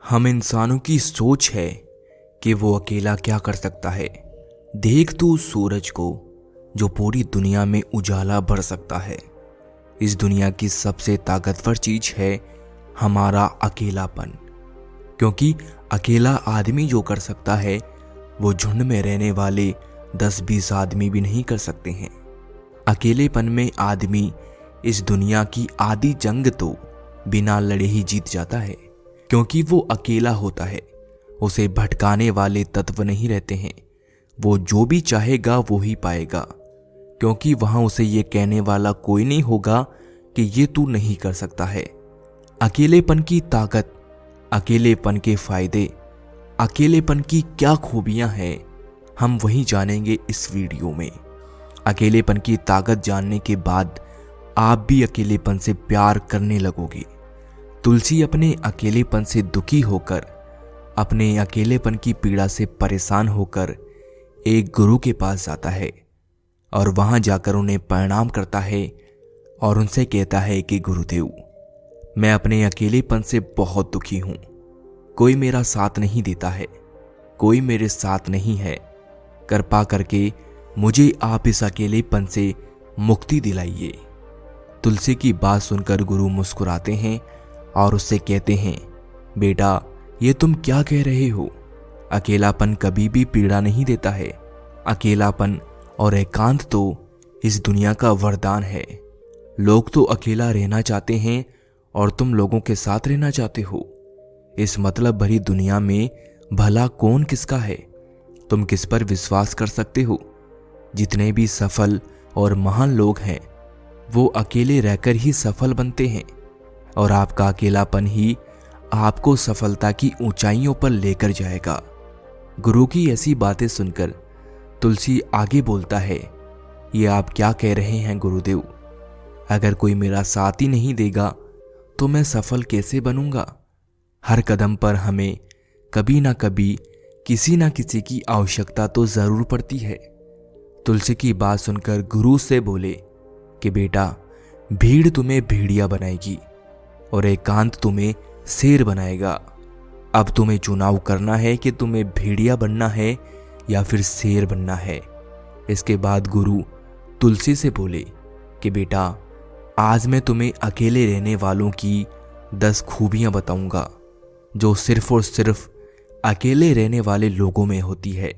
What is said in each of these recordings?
हम इंसानों की सोच है कि वो अकेला क्या कर सकता है। देख तू उस सूरज को जो पूरी दुनिया में उजाला भर सकता है। इस दुनिया की सबसे ताकतवर चीज है हमारा अकेलापन, क्योंकि अकेला आदमी जो कर सकता है वो झुंड में रहने वाले 10-20 आदमी भी नहीं कर सकते हैं। अकेलेपन में आदमी इस दुनिया की आधी जंग तो बिना लड़े ही जीत जाता है, क्योंकि वो अकेला होता है। उसे भटकाने वाले तत्व नहीं रहते हैं। वो जो भी चाहेगा वो ही पाएगा, क्योंकि वहां उसे ये कहने वाला कोई नहीं होगा कि ये तू नहीं कर सकता है। अकेलेपन की ताकत, अकेलेपन के फायदे, अकेलेपन की क्या खूबियां हैं, हम वही जानेंगे इस वीडियो में। अकेलेपन की ताकत जानने के बाद आप भी अकेलेपन से प्यार करने लगोगे। तुलसी अपने अकेलेपन से दुखी होकर, अपने अकेलेपन की पीड़ा से परेशान होकर एक गुरु के पास जाता है और वहां जाकर उन्हें प्रणाम करता है और उनसे कहता है कि गुरुदेव, मैं अपने अकेलेपन से बहुत दुखी हूं। कोई मेरा साथ नहीं देता है, कोई मेरे साथ नहीं है। कृपा करके मुझे आप इस अकेलेपन से मुक्ति दिलाइए। तुलसी की बात सुनकर गुरु मुस्कुराते हैं और उससे कहते हैं, बेटा, ये तुम क्या कह रहे हो? अकेलापन कभी भी पीड़ा नहीं देता है। अकेलापन और एकांत तो इस दुनिया का वरदान है। लोग तो अकेला रहना चाहते हैं और तुम लोगों के साथ रहना चाहते हो। इस मतलब भरी दुनिया में भला कौन किसका है? तुम किस पर विश्वास कर सकते हो? जितने भी सफल और महान लोग हैं वो अकेले रहकर ही सफल बनते हैं, और आपका अकेलापन ही आपको सफलता की ऊंचाइयों पर लेकर जाएगा। गुरु की ऐसी बातें सुनकर तुलसी आगे बोलता है, ये आप क्या कह रहे हैं गुरुदेव? अगर कोई मेरा साथ ही नहीं देगा तो मैं सफल कैसे बनूंगा? हर कदम पर हमें कभी ना कभी किसी ना किसी की आवश्यकता तो जरूर पड़ती है। तुलसी की बात सुनकर गुरु से बोले कि बेटा, भीड़ तुम्हें भेड़िया बनाएगी और एकांत तुम्हें शेर बनाएगा। अब तुम्हें चुनाव करना है कि तुम्हें भेड़िया बनना है या फिर शेर बनना है। इसके बाद गुरु तुलसी से बोले कि बेटा, आज मैं तुम्हें अकेले रहने वालों की 10 खूबियां बताऊंगा जो सिर्फ और सिर्फ अकेले रहने वाले लोगों में होती है।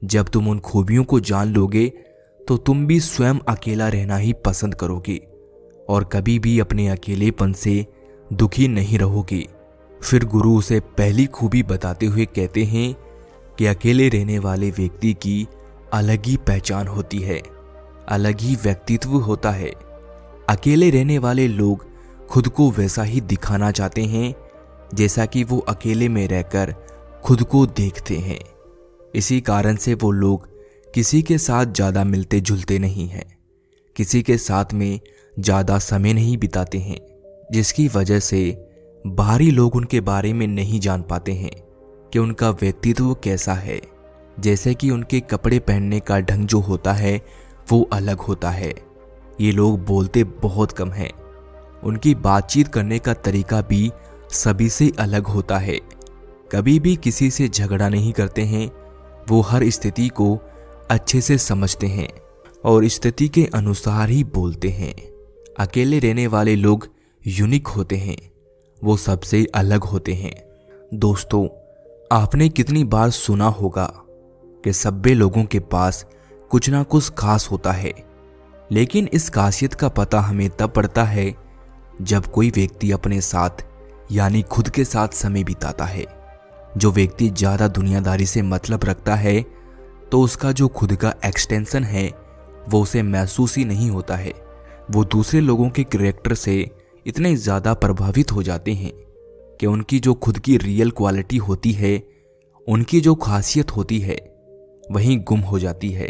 जब तुम उन खूबियों को जान लोगे तो तुम भी स्वयं अकेला रहना ही पसंद करोगे और कभी भी अपने अकेलेपन से दुखी नहीं रहोगे। फिर गुरु उसे पहली खूबी बताते हुए कहते हैं कि अकेले रहने वाले व्यक्ति की अलग ही पहचान होती है, अलग ही व्यक्तित्व होता है। अकेले रहने वाले लोग खुद को वैसा ही दिखाना चाहते हैं जैसा कि वो अकेले में रहकर खुद को देखते हैं। इसी कारण से वो लोग किसी के साथ ज्यादा मिलते जुलते नहीं हैं, किसी के साथ में ज्यादा समय नहीं बिताते हैं, जिसकी वजह से बाहरी लोग उनके बारे में नहीं जान पाते हैं कि उनका व्यक्तित्व कैसा है। जैसे कि उनके कपड़े पहनने का ढंग जो होता है वो अलग होता है। ये लोग बोलते बहुत कम हैं, उनकी बातचीत करने का तरीका भी सभी से अलग होता है। कभी भी किसी से झगड़ा नहीं करते हैं। वो हर स्थिति को अच्छे से समझते हैं और स्थिति के अनुसार ही बोलते हैं। अकेले रहने वाले लोग यूनिक होते हैं, वो सबसे अलग होते हैं। दोस्तों, आपने कितनी बार सुना होगा कि सभ्य लोगों के पास कुछ ना कुछ खास होता है, लेकिन इस खासियत का पता हमें तब पड़ता है जब कोई व्यक्ति अपने साथ यानी खुद के साथ समय बिताता है। जो व्यक्ति ज्यादा दुनियादारी से मतलब रखता है तो उसका जो खुद का एक्सटेंशन है वो उसे महसूस ही नहीं होता है। वो दूसरे लोगों के कैरेक्टर से इतने ज़्यादा प्रभावित हो जाते हैं कि उनकी जो खुद की रियल क्वालिटी होती है, उनकी जो खासियत होती है, वहीं गुम हो जाती है।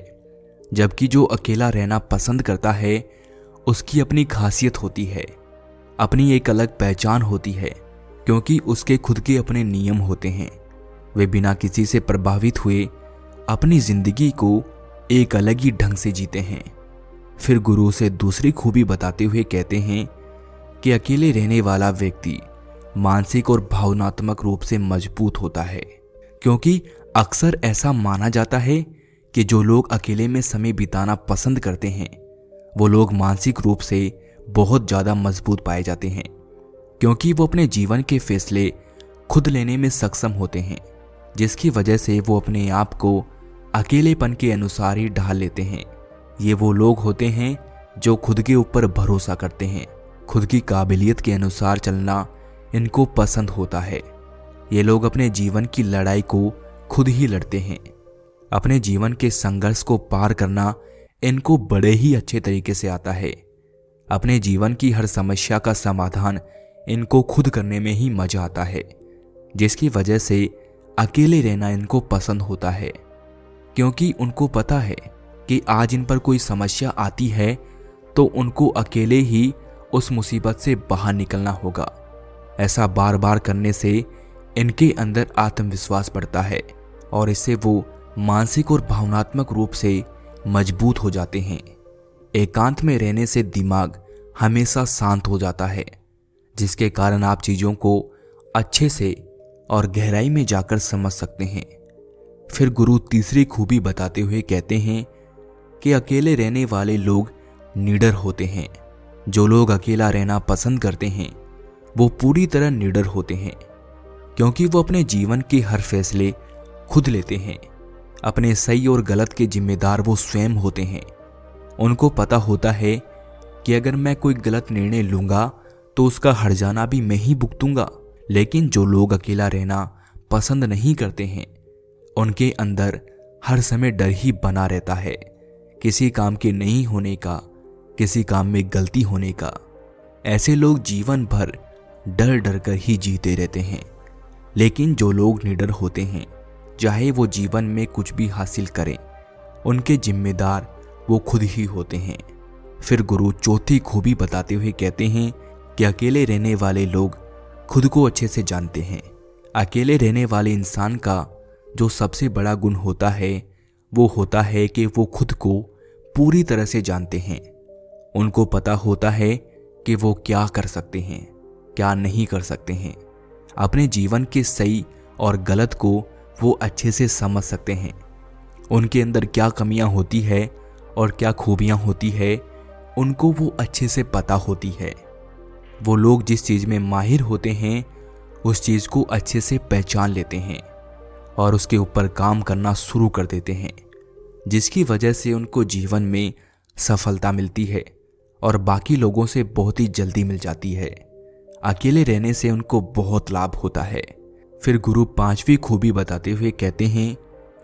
जबकि जो अकेला रहना पसंद करता है उसकी अपनी खासियत होती है, अपनी एक अलग पहचान होती है, क्योंकि उसके खुद के अपने नियम होते हैं। वे बिना किसी से प्रभावित हुए अपनी जिंदगी को एक अलग ही ढंग से जीते हैं। फिर गुरु से दूसरी खूबी बताते हुए कहते हैं कि अकेले रहने वाला व्यक्ति मानसिक और भावनात्मक रूप से मजबूत होता है। क्योंकि अक्सर ऐसा माना जाता है कि जो लोग अकेले में समय बिताना पसंद करते हैं वो लोग मानसिक रूप से बहुत ज़्यादा मजबूत पाए जाते हैं, क्योंकि वो अपने जीवन के फैसले खुद लेने में सक्षम होते हैं, जिसकी वजह से वो अपने आप को अकेलेपन के अनुसार ही ढाल लेते हैं। ये वो लोग होते हैं जो खुद के ऊपर भरोसा करते हैं, खुद की काबिलियत के अनुसार चलना इनको पसंद होता है। ये लोग अपने जीवन की लड़ाई को खुद ही लड़ते हैं। अपने जीवन के संघर्ष को पार करना इनको बड़े ही अच्छे तरीके से आता है। अपने जीवन की हर समस्या का समाधान इनको खुद करने में ही मजा आता है, जिसकी वजह से अकेले रहना इनको पसंद होता है। क्योंकि उनको पता है कि आज इन पर कोई समस्या आती है तो उनको अकेले ही उस मुसीबत से बाहर निकलना होगा। ऐसा बार बार करने से इनके अंदर आत्मविश्वास बढ़ता है और इससे वो मानसिक और भावनात्मक रूप से मजबूत हो जाते हैं। एकांत में रहने से दिमाग हमेशा शांत हो जाता है, जिसके कारण आप चीज़ों को अच्छे से और गहराई में जाकर समझ सकते हैं। फिर गुरु तीसरी खूबी बताते हुए कहते हैं कि अकेले रहने वाले लोग निडर होते हैं। जो लोग अकेला रहना पसंद करते हैं वो पूरी तरह निडर होते हैं, क्योंकि वो अपने जीवन के हर फैसले खुद लेते हैं। अपने सही और गलत के जिम्मेदार वो स्वयं होते हैं। उनको पता होता है कि अगर मैं कोई गलत निर्णय लूंगा तो उसका हर्जाना भी मैं ही भुगतूंगा। लेकिन जो लोग अकेला रहना पसंद नहीं करते हैं उनके अंदर हर समय डर ही बना रहता है, किसी काम के नहीं होने का, किसी काम में गलती होने का। ऐसे लोग जीवन भर डर डर कर ही जीते रहते हैं। लेकिन जो लोग निडर होते हैं, चाहे वो जीवन में कुछ भी हासिल करें, उनके जिम्मेदार वो खुद ही होते हैं। फिर गुरु चौथी खूबी बताते हुए कहते हैं कि अकेले रहने वाले लोग खुद को अच्छे से जानते हैं। अकेले रहने वाले इंसान का जो सबसे बड़ा गुण होता है वो होता है कि वो खुद को पूरी तरह से जानते हैं। उनको पता होता है कि वो क्या कर सकते हैं, क्या नहीं कर सकते हैं। अपने जीवन के सही और गलत को वो अच्छे से समझ सकते हैं। उनके अंदर क्या कमियां होती है और क्या खूबियां होती है उनको वो अच्छे से पता होती है। वो लोग जिस चीज़ में माहिर होते हैं उस चीज़ को अच्छे से पहचान लेते हैं और उसके ऊपर काम करना शुरू कर देते हैं, जिसकी वजह से उनको जीवन में सफलता मिलती है और बाकी लोगों से बहुत ही जल्दी मिल जाती है। अकेले रहने से उनको बहुत लाभ होता है। फिर गुरु पांचवी खूबी बताते हुए कहते हैं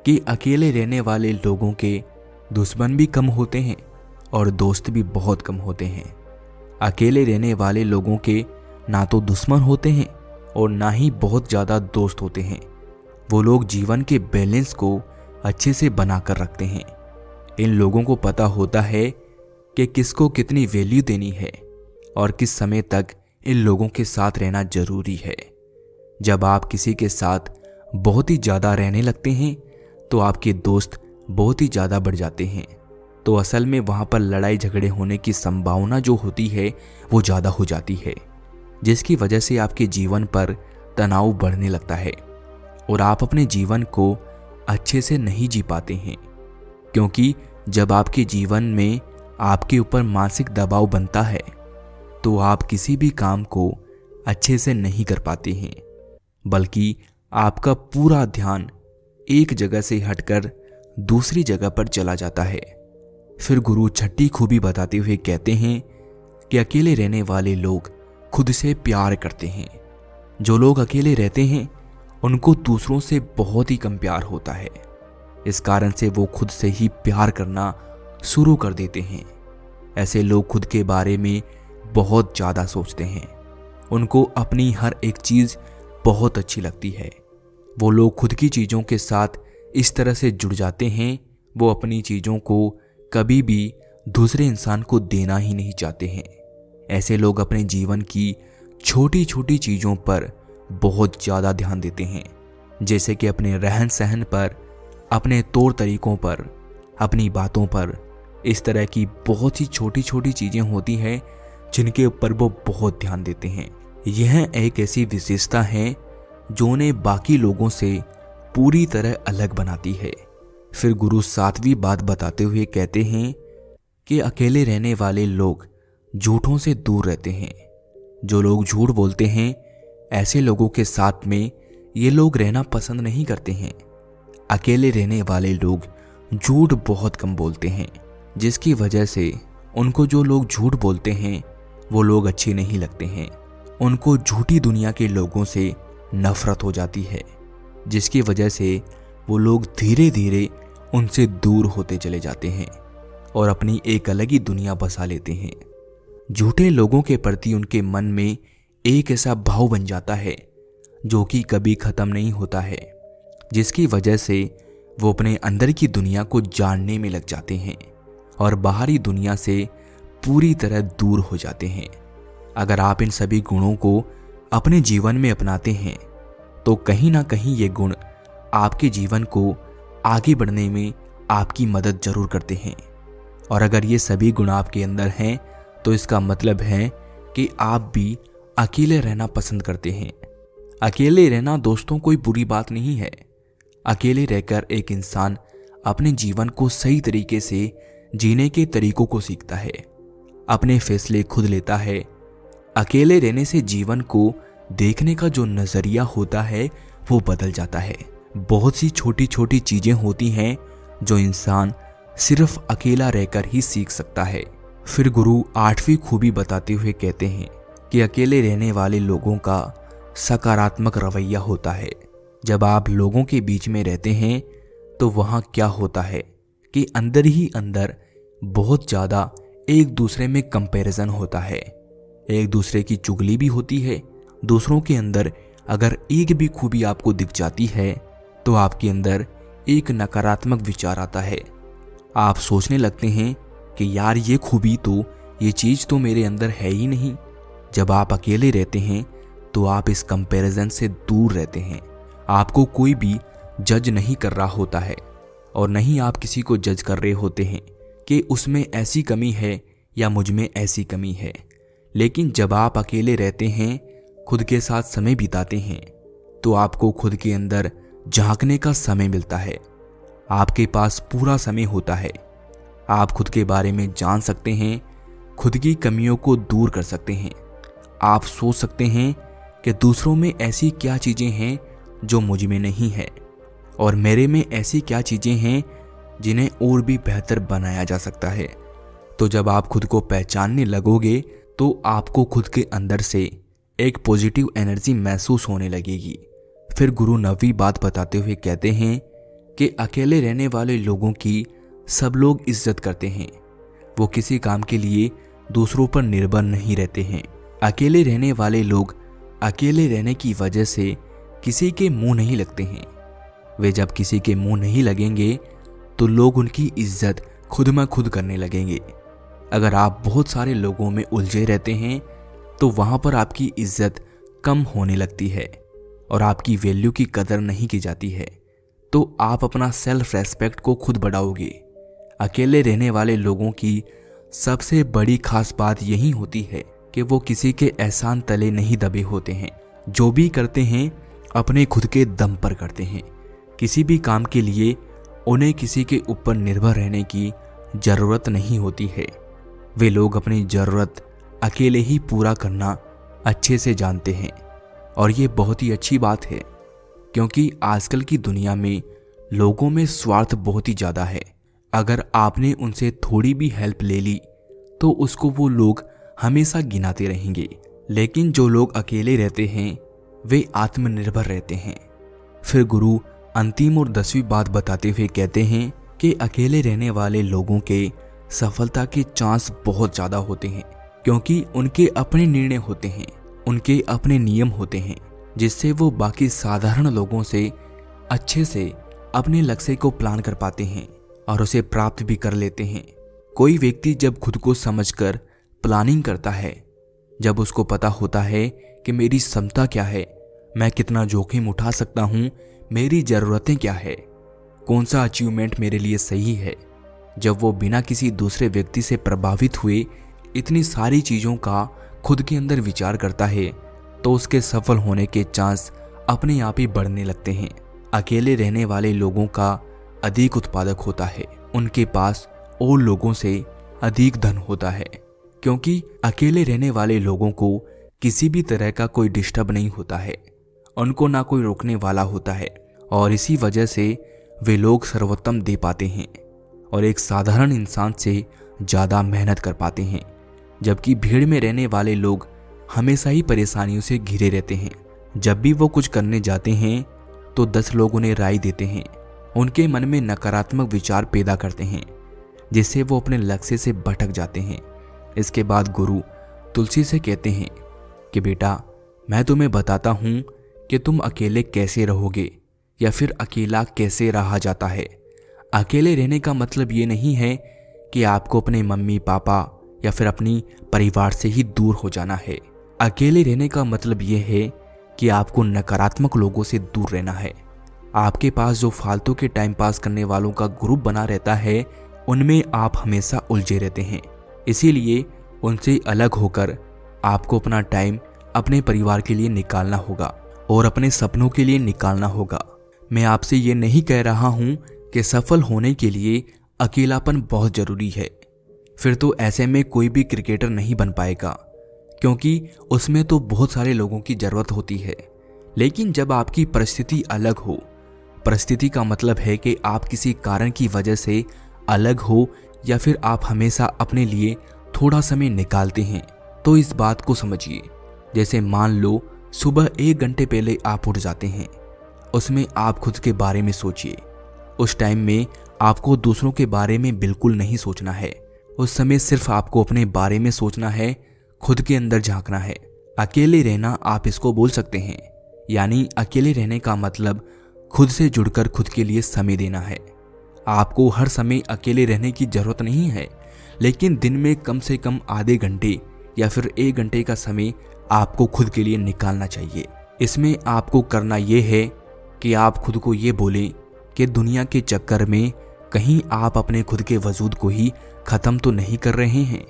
कि अकेले रहने वाले लोगों के दुश्मन भी कम होते हैं और दोस्त भी बहुत कम होते हैं। अकेले रहने वाले लोगों के ना तो दुश्मन होते हैं और ना ही बहुत ज़्यादा दोस्त होते हैं। वो लोग जीवन के बैलेंस को अच्छे से बनाकर रखते हैं। इन लोगों को पता होता है कि किसको कितनी वैल्यू देनी है और किस समय तक इन लोगों के साथ रहना जरूरी है। जब आप किसी के साथ बहुत ही ज़्यादा रहने लगते हैं तो आपके दोस्त बहुत ही ज़्यादा बढ़ जाते हैं। तो असल में वहाँ पर लड़ाई झगड़े होने की संभावना जो होती है वो ज़्यादा हो जाती है, जिसकी वजह से आपके जीवन पर तनाव बढ़ने लगता है और आप अपने जीवन को अच्छे से नहीं जी पाते हैं। क्योंकि जब आपके जीवन में आपके ऊपर मानसिक दबाव बनता है तो आप किसी भी काम को अच्छे से नहीं कर पाते हैं, बल्कि आपका पूरा ध्यान एक जगह से हटकर दूसरी जगह पर चला जाता है। फिर गुरु छठी खूबी बताते हुए कहते हैं कि अकेले रहने वाले लोग खुद से प्यार करते हैं। जो लोग अकेले रहते हैं उनको दूसरों से बहुत ही कम प्यार होता है। इस कारण से वो खुद से ही प्यार करना शुरू कर देते हैं। ऐसे लोग खुद के बारे में बहुत ज़्यादा सोचते हैं। उनको अपनी हर एक चीज़ बहुत अच्छी लगती है। वो लोग खुद की चीज़ों के साथ इस तरह से जुड़ जाते हैं, वो अपनी चीज़ों को कभी भी दूसरे इंसान को देना ही नहीं चाहते हैं। ऐसे लोग अपने जीवन की छोटी छोटी चीज़ों पर बहुत ज़्यादा ध्यान देते हैं, जैसे कि अपने रहन सहन पर, अपने तौर तरीकों पर, अपनी बातों पर। इस तरह की बहुत सी छोटी छोटी चीज़ें होती हैं जिनके ऊपर वो बहुत ध्यान देते हैं। यह एक ऐसी विशेषता है जो उन्हें बाकी लोगों से पूरी तरह अलग बनाती है। फिर गुरु 7वीं बात बताते हुए कहते हैं कि अकेले रहने वाले लोग झूठों से दूर रहते हैं। जो लोग झूठ बोलते हैं, ऐसे लोगों के साथ में ये लोग रहना पसंद नहीं करते हैं। अकेले रहने वाले लोग झूठ बहुत कम बोलते हैं, जिसकी वजह से उनको जो लोग झूठ बोलते हैं वो लोग अच्छे नहीं लगते हैं। उनको झूठी दुनिया के लोगों से नफरत हो जाती है, जिसकी वजह से वो लोग धीरे धीरे उनसे दूर होते चले जाते हैं और अपनी एक अलग ही दुनिया बसा लेते हैं। झूठे लोगों के प्रति उनके मन में एक ऐसा भाव बन जाता है जो कि कभी खत्म नहीं होता है, जिसकी वजह से वो अपने अंदर की दुनिया को जानने में लग जाते हैं और बाहरी दुनिया से पूरी तरह दूर हो जाते हैं। अगर आप इन सभी गुणों को अपने जीवन में अपनाते हैं तो कहीं ना कहीं ये गुण आपके जीवन को आगे बढ़ने में आपकी मदद जरूर करते हैं। और अगर ये सभी गुण आपके अंदर हैं तो इसका मतलब है कि आप भी अकेले रहना पसंद करते हैं। अकेले रहना दोस्तों कोई बुरी बात नहीं है। अकेले रहकर एक इंसान अपने जीवन को सही तरीके से जीने के तरीकों को सीखता है, अपने फैसले खुद लेता है। अकेले रहने से जीवन को देखने का जो नजरिया होता है वो बदल जाता है। बहुत सी छोटी छोटी चीजें होती हैं जो इंसान सिर्फ अकेला रहकर ही सीख सकता है। फिर गुरु 8वीं खूबी बताते हुए कहते हैं कि अकेले रहने वाले लोगों का सकारात्मक रवैया होता है। जब आप लोगों के बीच में रहते हैं तो वहाँ क्या होता है कि अंदर ही अंदर बहुत ज़्यादा एक दूसरे में कंपैरिजन होता है, एक दूसरे की चुगली भी होती है। दूसरों के अंदर अगर एक भी खूबी आपको दिख जाती है तो आपके अंदर एक नकारात्मक विचार आता है। आप सोचने लगते हैं कि यार ये खूबी तो, ये चीज़ तो मेरे अंदर है ही नहीं। जब आप अकेले रहते हैं तो आप इस कंपैरिजन से दूर रहते हैं। आपको कोई भी जज नहीं कर रहा होता है और नहीं आप किसी को जज कर रहे होते हैं कि उसमें ऐसी कमी है या मुझ में ऐसी कमी है। लेकिन जब आप अकेले रहते हैं, खुद के साथ समय बिताते हैं, तो आपको खुद के अंदर झांकने का समय मिलता है। आपके पास पूरा समय होता है। आप खुद के बारे में जान सकते हैं, खुद की कमियों को दूर कर सकते हैं। आप सोच सकते हैं कि दूसरों में ऐसी क्या चीज़ें हैं जो मुझ में नहीं है और मेरे में ऐसी क्या चीज़ें हैं जिन्हें और भी बेहतर बनाया जा सकता है। तो जब आप खुद को पहचानने लगोगे तो आपको खुद के अंदर से एक पॉजिटिव एनर्जी महसूस होने लगेगी। फिर गुरु 9वीं बात बताते हुए कहते हैं कि अकेले रहने वाले लोगों की सब लोग इज्जत करते हैं। वो किसी काम के लिए दूसरों पर निर्भर नहीं रहते हैं। अकेले रहने वाले लोग अकेले रहने की वजह से किसी के मुंह नहीं लगते हैं। वे जब किसी के मुंह नहीं लगेंगे तो लोग उनकी इज्जत खुद में खुद करने लगेंगे। अगर आप बहुत सारे लोगों में उलझे रहते हैं तो वहाँ पर आपकी इज्जत कम होने लगती है और आपकी वैल्यू की कदर नहीं की जाती है। तो आप अपना सेल्फ रेस्पेक्ट को खुद बढ़ाओगे। अकेले रहने वाले लोगों की सबसे बड़ी खास बात यही होती है कि वो किसी के एहसान तले नहीं दबे होते हैं। जो भी करते हैं अपने खुद के दम पर करते हैं। किसी भी काम के लिए उन्हें किसी के ऊपर निर्भर रहने की ज़रूरत नहीं होती है। वे लोग अपनी ज़रूरत अकेले ही पूरा करना अच्छे से जानते हैं और ये बहुत ही अच्छी बात है, क्योंकि आजकल की दुनिया में लोगों में स्वार्थ बहुत ही ज़्यादा है। अगर आपने उनसे थोड़ी भी हेल्प ले ली तो उसको वो लोग हमेशा गिनाते रहेंगे। लेकिन जो लोग अकेले रहते हैं वे आत्मनिर्भर रहते हैं। फिर गुरु अंतिम और 10वीं बात बताते हुए कहते हैं कि अकेले रहने वाले लोगों के सफलता के चांस बहुत ज़्यादा होते हैं, क्योंकि उनके अपने निर्णय होते हैं, उनके अपने नियम होते हैं, जिससे वो बाकी साधारण लोगों से अच्छे से अपने लक्ष्य को प्लान कर पाते हैं और उसे प्राप्त भी कर लेते हैं। कोई व्यक्ति जब खुद को समझकर प्लानिंग करता है, जब उसको पता होता है कि मेरी क्षमता क्या है, मैं कितना जोखिम उठा सकता हूँ, मेरी ज़रूरतें क्या है, कौन सा अचीवमेंट मेरे लिए सही है, जब वो बिना किसी दूसरे व्यक्ति से प्रभावित हुए इतनी सारी चीज़ों का खुद के अंदर विचार करता है, तो उसके सफल होने के चांस अपने आप ही बढ़ने लगते हैं। अकेले रहने वाले लोगों का अधिक उत्पादक होता है, उनके पास और लोगों से अधिक धन होता है, क्योंकि अकेले रहने वाले लोगों को किसी भी तरह का कोई डिस्टर्ब नहीं होता है, उनको ना कोई रोकने वाला होता है, और इसी वजह से वे लोग सर्वोत्तम दे पाते हैं और एक साधारण इंसान से ज़्यादा मेहनत कर पाते हैं। जबकि भीड़ में रहने वाले लोग हमेशा ही परेशानियों से घिरे रहते हैं। जब भी वो कुछ करने जाते हैं तो 10 लोग उन्हें राय देते हैं, उनके मन में नकारात्मक विचार पैदा करते हैं, जिससे वो अपने लक्ष्य से भटक जाते हैं। इसके बाद गुरु तुलसी से कहते हैं कि बेटा, मैं तुम्हें बताता हूँ कि तुम अकेले कैसे रहोगे या फिर अकेला कैसे रहा जाता है। अकेले रहने का मतलब ये नहीं है कि आपको अपने मम्मी पापा या फिर अपनी परिवार से ही दूर हो जाना है। अकेले रहने का मतलब ये है कि आपको नकारात्मक लोगों से दूर रहना है। आपके पास जो फालतू के टाइम पास करने वालों का ग्रुप बना रहता है, उनमें आप हमेशा उलझे रहते हैं। इसीलिए उनसे अलग होकर आपको अपना टाइम अपने परिवार के लिए निकालना होगा और अपने सपनों के लिए निकालना होगा। मैं आपसे ये नहीं कह रहा हूँ कि सफल होने के लिए अकेलापन बहुत ज़रूरी है, फिर तो ऐसे में कोई भी क्रिकेटर नहीं बन पाएगा, क्योंकि उसमें तो बहुत सारे लोगों की ज़रूरत होती है। लेकिन जब आपकी परिस्थिति अलग हो, परिस्थिति का मतलब है कि आप किसी कारण की वजह से अलग हो या फिर आप हमेशा अपने लिए थोड़ा समय निकालते हैं, तो इस बात को समझिए। जैसे मान लो सुबह 1 घंटे पहले आप उठ जाते हैं, उसमें आप खुद के बारे में सोचिए। उस टाइम में आपको दूसरों के बारे में बिल्कुल नहीं सोचना है। उस समय सिर्फ आपको अपने बारे में सोचना है, खुद के अंदर झांकना है। अकेले रहना आप इसको बोल सकते हैं, यानी अकेले रहने का मतलब खुद से जुड़कर खुद के लिए समय देना है। आपको हर समय अकेले रहने की जरूरत नहीं है, लेकिन दिन में कम से कम आधे घंटे या फिर 1 घंटे का समय आपको खुद के लिए निकालना चाहिए। इसमें आपको करना यह है कि आप खुद को ये बोलें कि दुनिया के चक्कर में कहीं आप अपने खुद के वजूद को ही ख़त्म तो नहीं कर रहे हैं।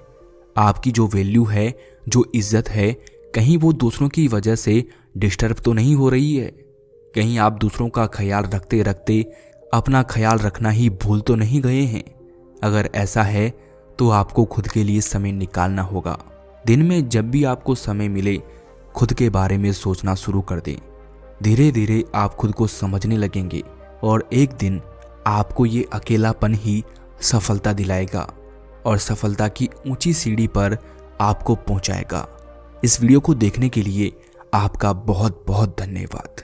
आपकी जो वैल्यू है, जो इज्जत है, कहीं वो दूसरों की वजह से डिस्टर्ब तो नहीं हो रही है। कहीं आप दूसरों का ख्याल रखते रखते अपना ख्याल रखना ही भूल तो नहीं गए हैं। अगर ऐसा है तो आपको खुद के लिए समय निकालना होगा। दिन में जब भी आपको समय मिले, खुद के बारे में सोचना शुरू कर दें। धीरे धीरे आप खुद को समझने लगेंगे और एक दिन आपको ये अकेलापन ही सफलता दिलाएगा और सफलता की ऊंची सीढ़ी पर आपको पहुंचाएगा। इस वीडियो को देखने के लिए आपका बहुत बहुत धन्यवाद।